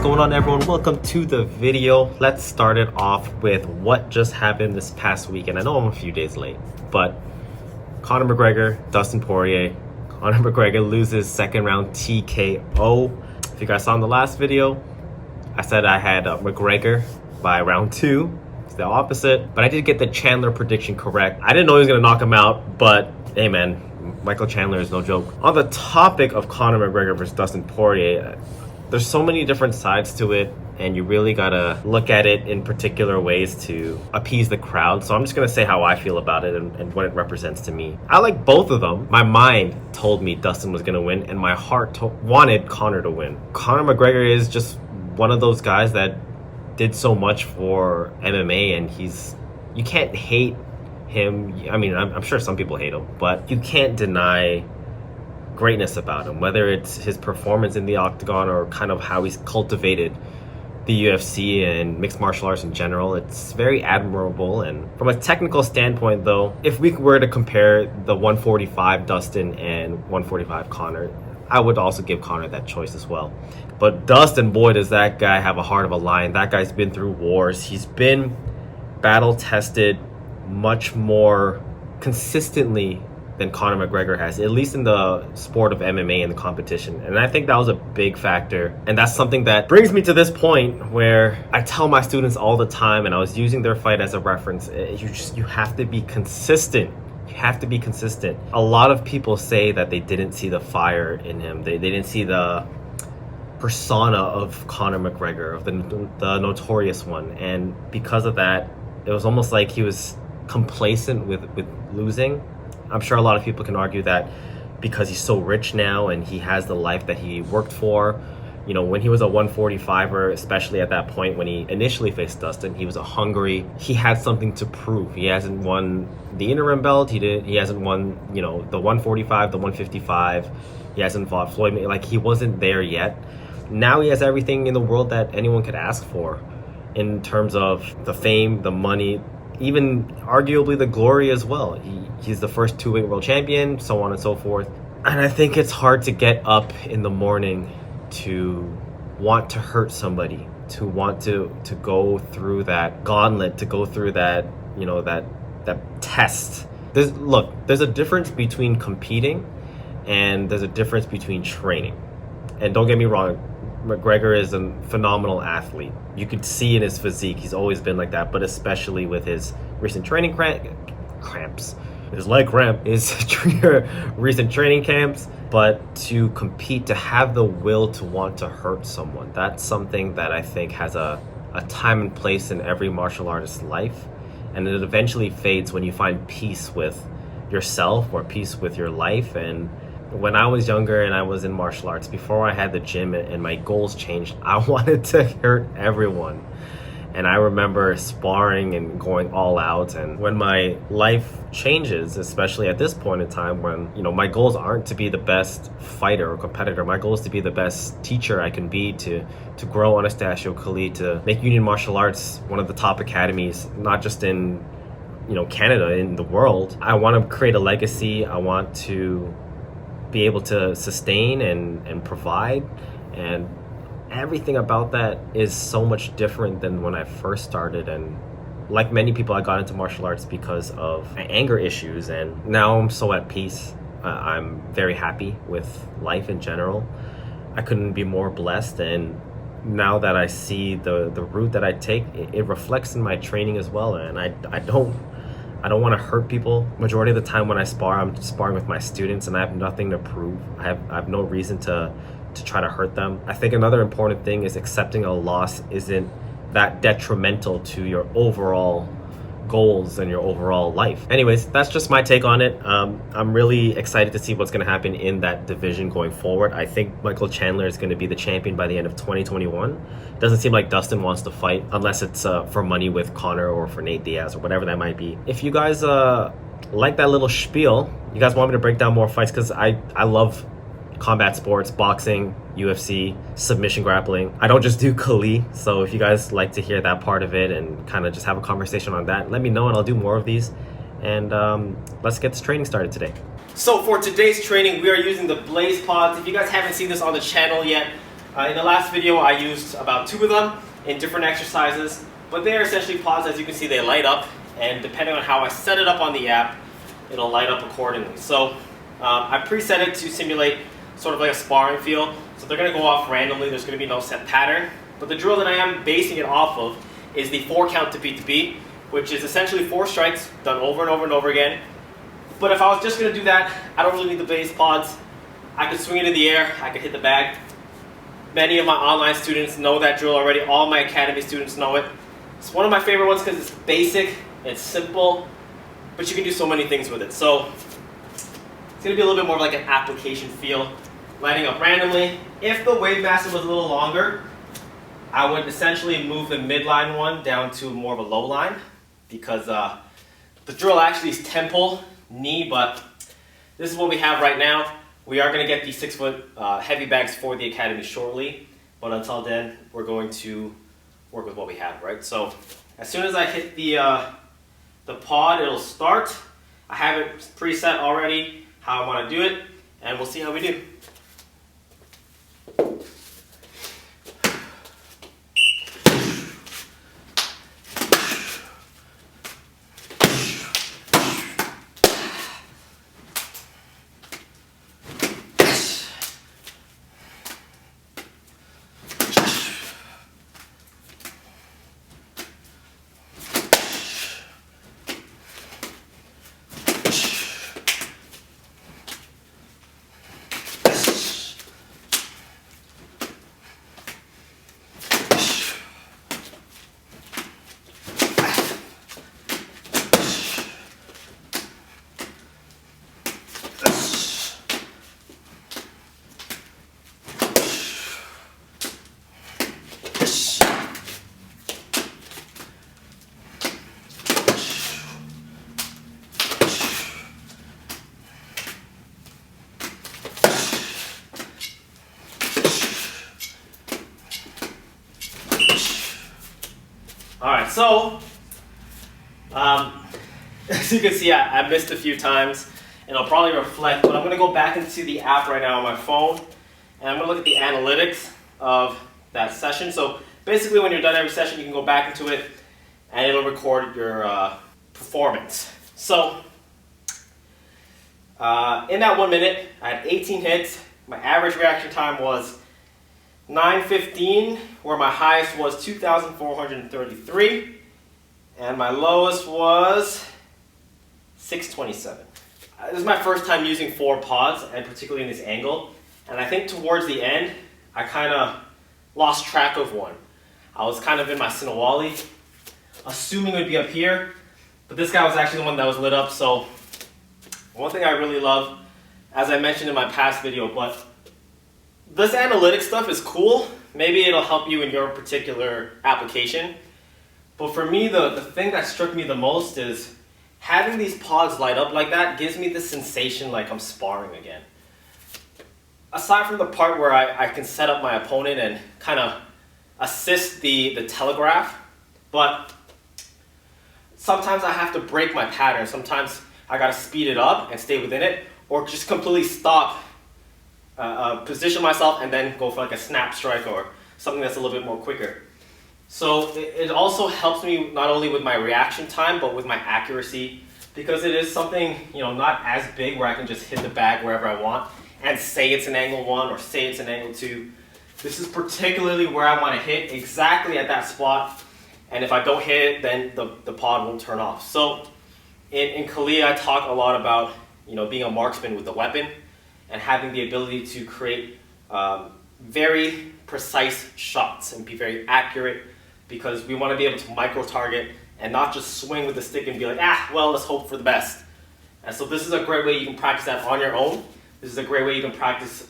going on, everyone? Welcome to the video. Let's start it off with what just happened this past weekend. I know I'm a few days late, but Conor McGregor, Dustin Poirier. Conor McGregor loses second round TKO. If you guys saw in the last video, I said I had McGregor by round 2. It's the opposite, but I did get the Chandler prediction correct. I didn't know he was gonna knock him out, but hey man, Michael Chandler is no joke. On the topic of Conor McGregor versus Dustin Poirier, there's so many different sides to it, and you really gotta look at it in particular ways to appease the crowd. So I'm just gonna say how I feel about it and what it represents to me. I like both of them. My mind told me Dustin was gonna win, and my heart wanted Conor to win. Conor McGregor is just one of those guys that did so much for MMA, and you can't hate him. I mean, I'm sure some people hate him, but you can't deny greatness about him, whether it's his performance in the octagon or kind of how he's cultivated the UFC and mixed martial arts in general. It's very admirable. And from a technical standpoint, though, if we were to compare the 145 Dustin and 145 Conor, I would also give Conor that choice as well. But Dustin, boy, does that guy have a heart of a lion. That guy's been through wars. He's been battle tested much more consistently than Conor McGregor has, at least in the sport of MMA and the competition. And I think that was a big factor. And that's something that brings me to this point where I tell my students all the time, and I was using their fight as a reference, you have to be consistent. You have to be consistent. A lot of people say that they didn't see the fire in him. They didn't see the persona of Conor McGregor, of the notorious one. And because of that, it was almost like he was complacent with losing. I'm sure a lot of people can argue that because he's so rich now and he has the life that he worked for. You know, when he was a 145er, especially at that point when he initially faced Dustin, he was hungry. He had something to prove. He hasn't won the interim belt. He hasn't won, the 145, the 155. He hasn't fought Floyd. Like, he wasn't there yet. Now he has everything in the world that anyone could ask for in terms of the fame, the money, even arguably the glory as well. He's the first two-weight world champion, so on and so forth. And I think it's hard to get up in the morning to want to hurt somebody, to want to go through that gauntlet, to go through that, that test. There's a difference between competing and there's a difference between training. And don't get me wrong, McGregor is a phenomenal athlete. You could see in his physique, he's always been like that, but especially with his recent training cramps, his leg cramp, his recent training camps. But to compete, to have the will to want to hurt someone, that's something that I think has a time and place in every martial artist's life. And it eventually fades when you find peace with yourself or peace with your life. And when I was younger and I was in martial arts, before I had the gym and my goals changed, I wanted to hurt everyone. And I remember sparring and going all out. And when my life changes, especially at this point in time when, my goals aren't to be the best fighter or competitor. My goal is to be the best teacher I can be, to grow Anastacio, to make Union Martial Arts one of the top academies, not just in, Canada, in the world. I want to create a legacy. I want to be able to sustain and provide, and everything about that is so much different than when I first started. And like many people, I got into martial arts because of anger issues, and now I'm so at peace. I'm very happy with life in general. I couldn't be more blessed, and now that I see the route that I take, it reflects in my training as well. And I don't want to hurt people. Majority of the time when I spar, I'm sparring with my students and I have nothing to prove. I have no reason to try to hurt them. I think another important thing is accepting a loss isn't that detrimental to your overall goals and your overall life. Anyways, that's just my take on it. I'm really excited to see what's going to happen in that division going forward. I think Michael Chandler is going to be the champion by the end of 2021. Doesn't seem like Dustin wants to fight unless it's for money with Conor or for Nate Diaz or whatever that might be. If you guys like that little spiel, you guys want me to break down more fights, because I love combat sports, boxing, UFC, submission grappling. I don't just do Kali, so if you guys like to hear that part of it and kind of just have a conversation on that, let me know and I'll do more of these. And let's get this training started today. So for today's training, we are using the Blazepod. If you guys haven't seen this on the channel yet, In the last video, I used about 2 of them in different exercises, but they are essentially pods. As you can see, they light up, and depending on how I set it up on the app, it'll light up accordingly. So I preset it to simulate sort of like a sparring feel. So they're going to go off randomly. There's going to be no set pattern. But the drill that I am basing it off of is the 4 count to beat the beat, which is essentially 4 strikes done over and over and over again. But if I was just going to do that, I don't really need the base pods. I could swing it in the air, I could hit the bag. Many of my online students know that drill already. All my academy students know it. It's one of my favorite ones because it's basic, it's simple, but you can do so many things with it. So it's going to be a little bit more of like an application feel, lining up randomly. If the wave master was a little longer, I would essentially move the midline one down to more of a low line, because the drill actually is temple, knee, but this is what we have right now. We are going to get these 6-foot heavy bags for the academy shortly, but until then, we're going to work with what we have, right? So as soon as I hit the pod, it'll start. I have it preset already, how I want to do it, and we'll see how we do. Alright, so as you can see, I missed a few times, and I'll probably reflect, but I'm going to go back into the app right now on my phone, and I'm going to look at the analytics of that session. So basically, when you're done every session, you can go back into it, and it'll record your performance. So in that 1 minute, I had 18 hits. My average reaction time was 9:15, where my highest was 2,433, and my lowest was 627. This is my first time using 4 pods, and particularly in this angle, and I think towards the end, I kind of lost track of one. I was kind of in my Sinawali, assuming it would be up here, but this guy was actually the one that was lit up. So one thing I really love, as I mentioned in my past video, but this analytics stuff is cool. Maybe it'll help you in your particular application. But for me, the thing that struck me the most is having these pods light up like that gives me the sensation like I'm sparring again. Aside from the part where I can set up my opponent and kind of assist the telegraph, but sometimes I have to break my pattern. Sometimes I gotta speed it up and stay within it, or just completely stop, position myself, and then go for like a snap strike or something that's a little bit more quicker. So it also helps me not only with my reaction time, but with my accuracy, because it is something, not as big where I can just hit the bag wherever I want and say it's an angle 1 or say it's an angle 2. This is particularly where I want to hit exactly at that spot, and if I don't hit it, then the pod won't turn off. So in Kalia, I talk a lot about being a marksman with the weapon and having the ability to create very precise shots and be very accurate, because we want to be able to micro target and not just swing with the stick and be like, well, let's hope for the best. And so this is a great way you can practice that on your own. This is a great way you can practice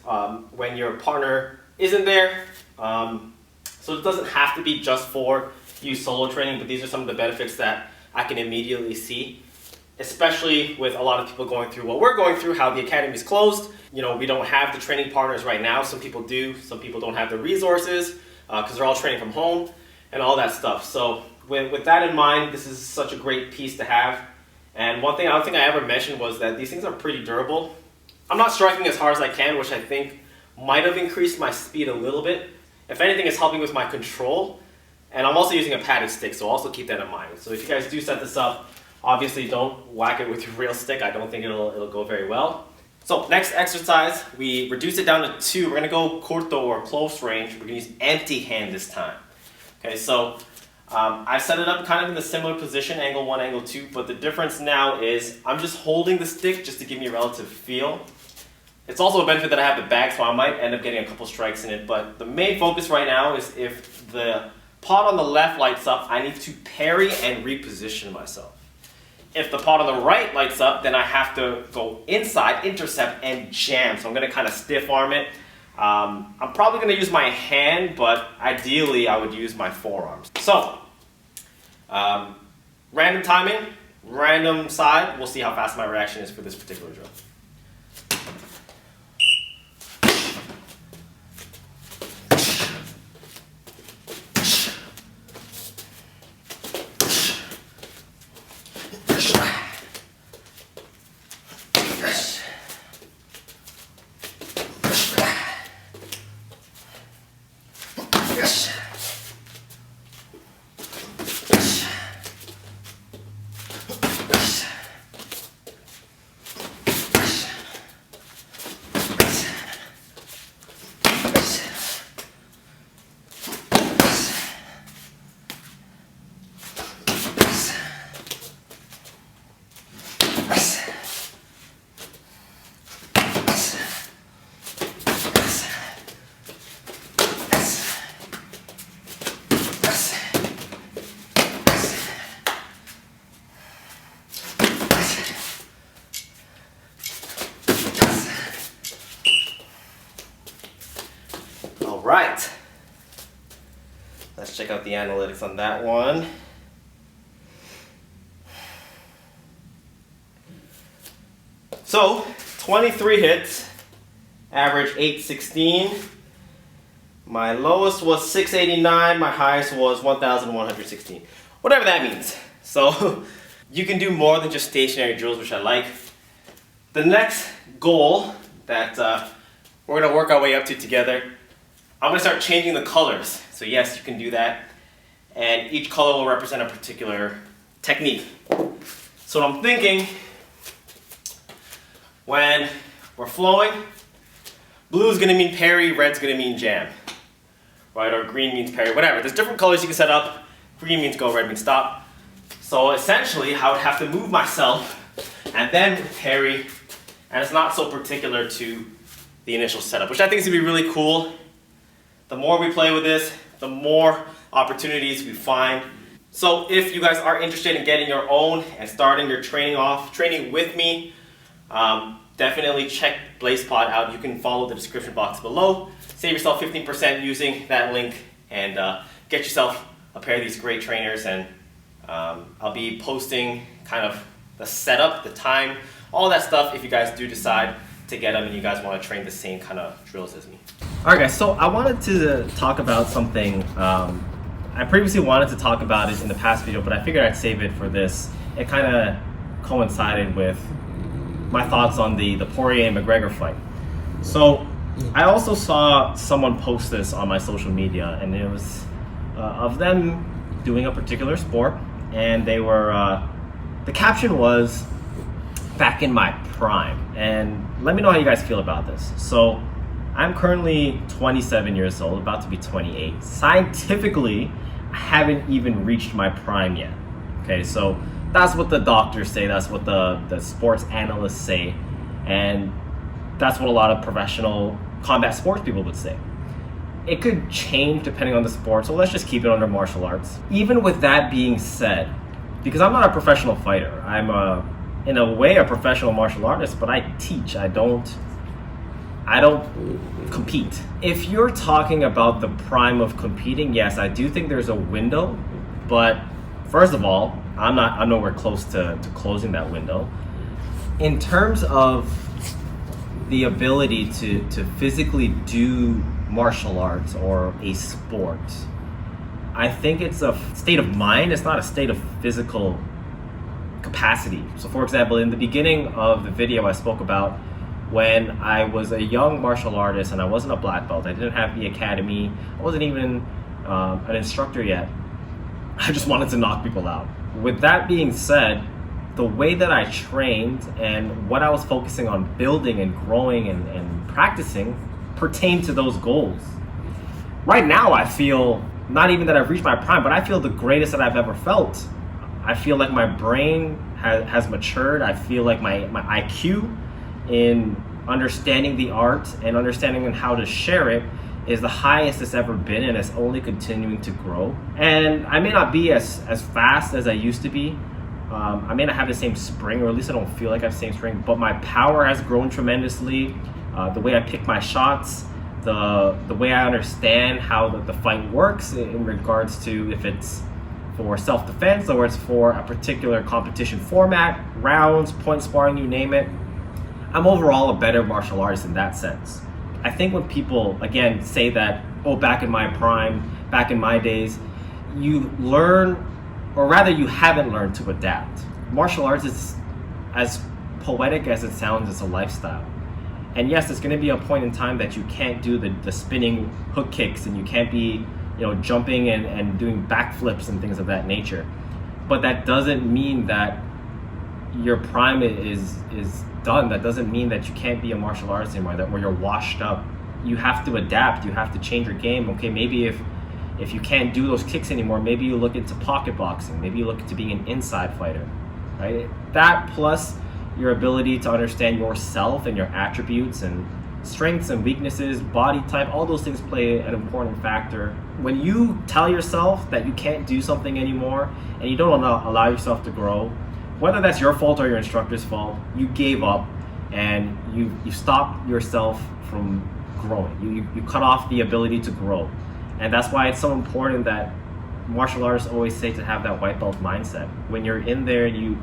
when your partner isn't there. So it doesn't have to be just for you solo training, but these are some of the benefits that I can immediately see, especially with a lot of people going through what we're going through, how the academy is closed. We don't have the training partners right now. Some people do. Some people don't have the resources because they're all training from home and all that stuff. So with that in mind, this is such a great piece to have. And one thing I don't think I ever mentioned was that these things are pretty durable. I'm not striking as hard as I can, which I think might have increased my speed a little bit, If anything, it's helping with my control. And I'm also using a padded stick, so also keep that in mind. So if you guys do set this up, obviously don't whack it with your real stick. I don't think it'll go very well. So next exercise, we reduce it down to 2. We're gonna go corto or close range. We're gonna use empty hand this time. Okay, so I set it up kind of in the similar position, angle 1, angle 2, but the difference now is I'm just holding the stick just to give me a relative feel. It's also a benefit that I have the bag, so I might end up getting a couple strikes in it, but the main focus right now is if the pot on the left lights up, I need to parry and reposition myself. If the pot on the right lights up, then I have to go inside, intercept, and jam. So I'm gonna kind of stiff arm it. I'm probably gonna use my hand, but ideally I would use my forearms. So, random timing, random side. We'll see how fast my reaction is for this particular drill. Right, let's check out the analytics on that one. So 23 hits, average 816. My lowest was 689, my highest was 1116. Whatever that means. So you can do more than just stationary drills, which I like. The next goal that we're gonna work our way up to together, I'm gonna start changing the colors. So yes, you can do that. And each color will represent a particular technique. So what I'm thinking, when we're flowing, blue is gonna mean parry, red's gonna mean jam. Right, or green means parry, whatever. There's different colors you can set up. Green means go, red means stop. So essentially, I would have to move myself and then parry, and it's not so particular to the initial setup, which I think is gonna be really cool. The more we play with this, the more opportunities we find. So if you guys are interested in getting your own and starting your training with me, definitely check Blazepod out. You can follow the description box below. Save yourself 15% using that link and get yourself a pair of these great trainers. And I'll be posting kind of the setup, the time, all that stuff if you guys do decide to get them and you guys want to train the same kind of drills as me. Alright guys, so I wanted to talk about something. I previously wanted to talk about it in the past video, but I figured I'd save it for this. It kind of coincided with my thoughts on the Poirier and McGregor fight. So I also saw someone post this on my social media, and it was of them doing a particular sport, and they were, the caption was, "Back in my prime." And let me know how you guys feel about this. So I'm currently 27 years old, about to be 28. Scientifically, I haven't even reached my prime yet. Okay, so that's what the doctors say, that's what the sports analysts say, and that's what a lot of professional combat sports people would say. It could change depending on the sport, so let's just keep it under martial arts. Even with that being said, because I'm not a professional fighter, I'm in a way a professional martial artist, but I teach, I don't compete. If you're talking about the prime of competing, yes, I do think there's a window, but first of all, I'm nowhere close to closing that window. In terms of the ability to physically do martial arts or a sport, I think it's a state of mind, it's not a state of physical capacity. So for example, in the beginning of the video I spoke about when I was a young martial artist and I wasn't a black belt. I didn't have the academy. I wasn't even an instructor yet. I just wanted to knock people out. With that being said, the way that I trained and what I was focusing on building and growing and practicing pertained to those goals. Right now, I feel not even that I've reached my prime, but I feel the greatest that I've ever felt. I feel like my brain has matured. I feel like my IQ in understanding the art and understanding how to share it is the highest it's ever been, and it's only continuing to grow. And I may not be as fast as I used to be. I may not have the same spring, or at least I don't feel like I have the same spring, but my power has grown tremendously. The way I pick my shots, the way I understand how the fight works in regards to if it's for self-defense or it's for a particular competition format, rounds, point sparring, you name it. I'm overall a better martial artist in that sense. I think when people, again, say that, oh, back in my prime, back in my days, you learn, or rather you haven't learned to adapt. Martial arts is, as poetic as it sounds, it's a lifestyle. And yes, there's going to be a point in time that you can't do the spinning hook kicks, and you can't be, jumping and doing backflips and things of that nature. But that doesn't mean that your prime is done. That doesn't mean that you can't be a martial artist anymore, that where you're washed up. You have to adapt. You have to change your game. Okay, maybe if you can't do those kicks anymore, maybe you look into pocket boxing. Maybe you look into being an inside fighter, right? That plus your ability to understand yourself and your attributes and strengths and weaknesses, body type, all those things play an important factor. When you tell yourself that you can't do something anymore and you don't allow yourself to grow, whether that's your fault or your instructor's fault, you gave up and you stopped yourself from growing. You cut off the ability to grow. And that's why it's so important that martial artists always say to have that white belt mindset. When you're in there, you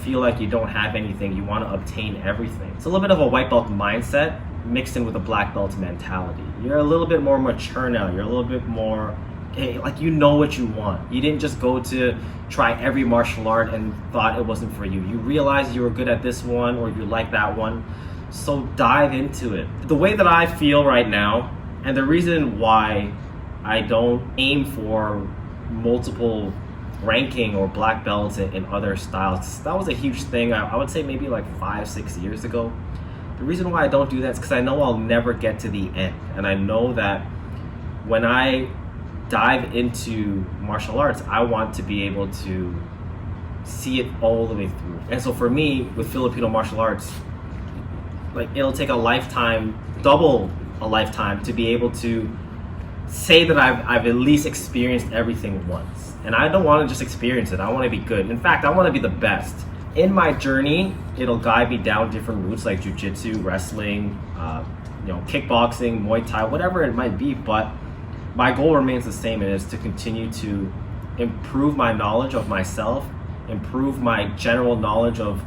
feel like you don't have anything, you want to obtain everything. It's a little bit of a white belt mindset mixed in with a black belt mentality. You're a little bit more mature now. You're a little bit more, like, you know what you want. You didn't just go to try every martial art and thought it wasn't for you. You realized you were good at this one or you like that one. So dive into it. The way that I feel right now, and the reason why I don't aim for multiple ranking or black belts in other styles, that was a huge thing. I would say maybe like 5-6 years ago. The reason why I don't do that is because I know I'll never get to the end. And I know that when I dive into martial arts, I want to be able to see it all the way through. And so for me, with Filipino martial arts, like, it'll take a lifetime, double a lifetime, to be able to say that I've at least experienced everything once. And I don't want to just experience it. I want to be good. In fact, I want to be the best. In my journey, it'll guide me down different routes like jiu-jitsu, wrestling, kickboxing, Muay Thai, whatever it might be. But my goal remains the same, and it is to continue to improve my knowledge of myself, improve my general knowledge of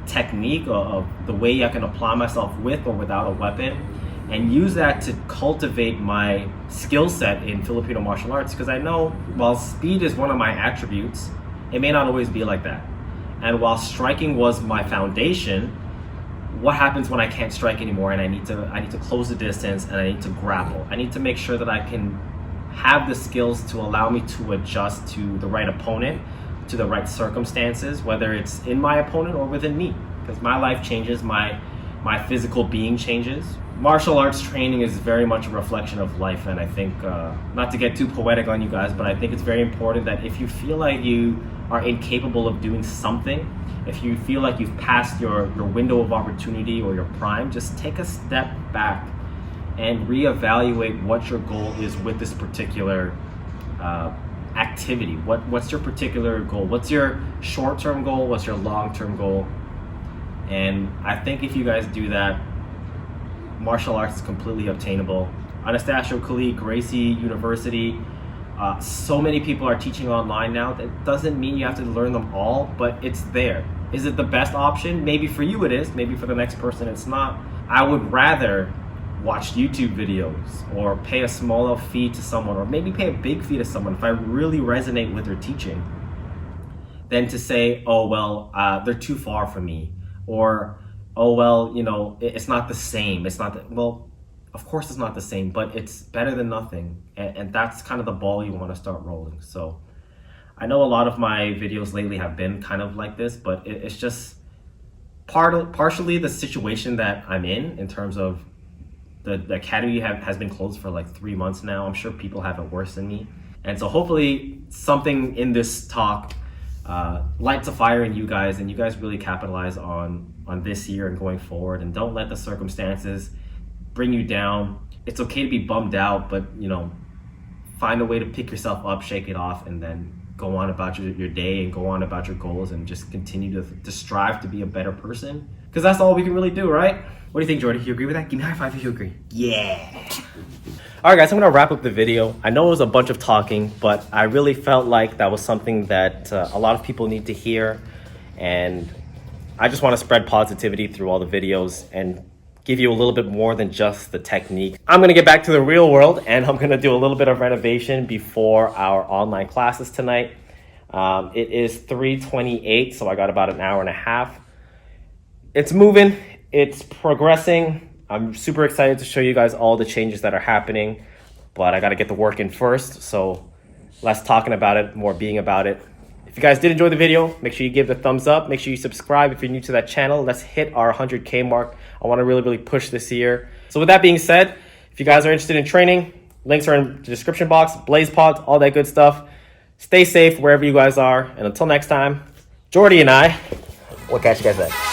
technique, of the way I can apply myself with or without a weapon, and use that to cultivate my skill set in Filipino martial arts. Because I know while speed is one of my attributes, it may not always be like that. And while striking was my foundation, what happens when I can't strike anymore and I need to close the distance and I need to grapple? I need to make sure that I can have the skills to allow me to adjust to the right opponent, to the right circumstances, whether it's in my opponent or within me. Because my life changes, my physical being changes. Martial arts training is very much a reflection of life, and I think, not to get too poetic on you guys, but I think it's very important that if you feel like you are incapable of doing something, if you feel like you've passed your window of opportunity or your prime, just take a step back and reevaluate what your goal is with this particular activity. What's your particular goal? What's your short-term goal? What's your long-term goal? And I think if you guys do that, martial arts is completely obtainable. Anastacio, Khalid, Gracie University, so many people are teaching online now. That doesn't mean you have to learn them all, but it's there. Is it the best option? Maybe for you it is, maybe for the next person it's not. I would rather watch YouTube videos or pay a smaller fee to someone, or maybe pay a big fee to someone if I really resonate with their teaching, than to say, oh, well, they're too far from me, or oh, well, you know, it's not the same. It's not that, well, of course it's not the same, but it's better than nothing. And that's kind of the ball you want to start rolling. So I know a lot of my videos lately have been kind of like this, but it's just partially the situation that I'm in terms of the academy has been closed for like 3 months now. I'm sure people have it worse than me. And so hopefully something in this talk lights a fire in you guys, and you guys really capitalize on this year and going forward, and don't let the circumstances bring you down. It's okay to be bummed out, but you know, find a way to pick yourself up, shake it off, and then go on about your day and go on about your goals, and just continue to strive to be a better person, because that's all we can really do, right? What do you think, Jordy? You agree with that? Give me a high five if you agree. Yeah. All right, guys, I'm gonna wrap up the video. I know it was a bunch of talking, but I really felt like that was something that a lot of people need to hear, and I just want to spread positivity through all the videos and give you a little bit more than just the technique. I'm gonna get back to the real world, and I'm gonna do a little bit of renovation before our online classes tonight. It is 3:28, so I got about an hour and a half. It's moving, it's progressing. I'm super excited to show you guys all the changes that are happening, but I gotta get the work in first, so less talking about it, more being about it. If you guys did enjoy the video, make sure you give it a thumbs up. Make sure you subscribe if you're new to that channel. Let's hit our 100K mark. I wanna really push this year. So with that being said, if you guys are interested in training, links are in the description box, Blazepod, all that good stuff. Stay safe wherever you guys are, and until next time, Jordy and I, we'll catch you guys then.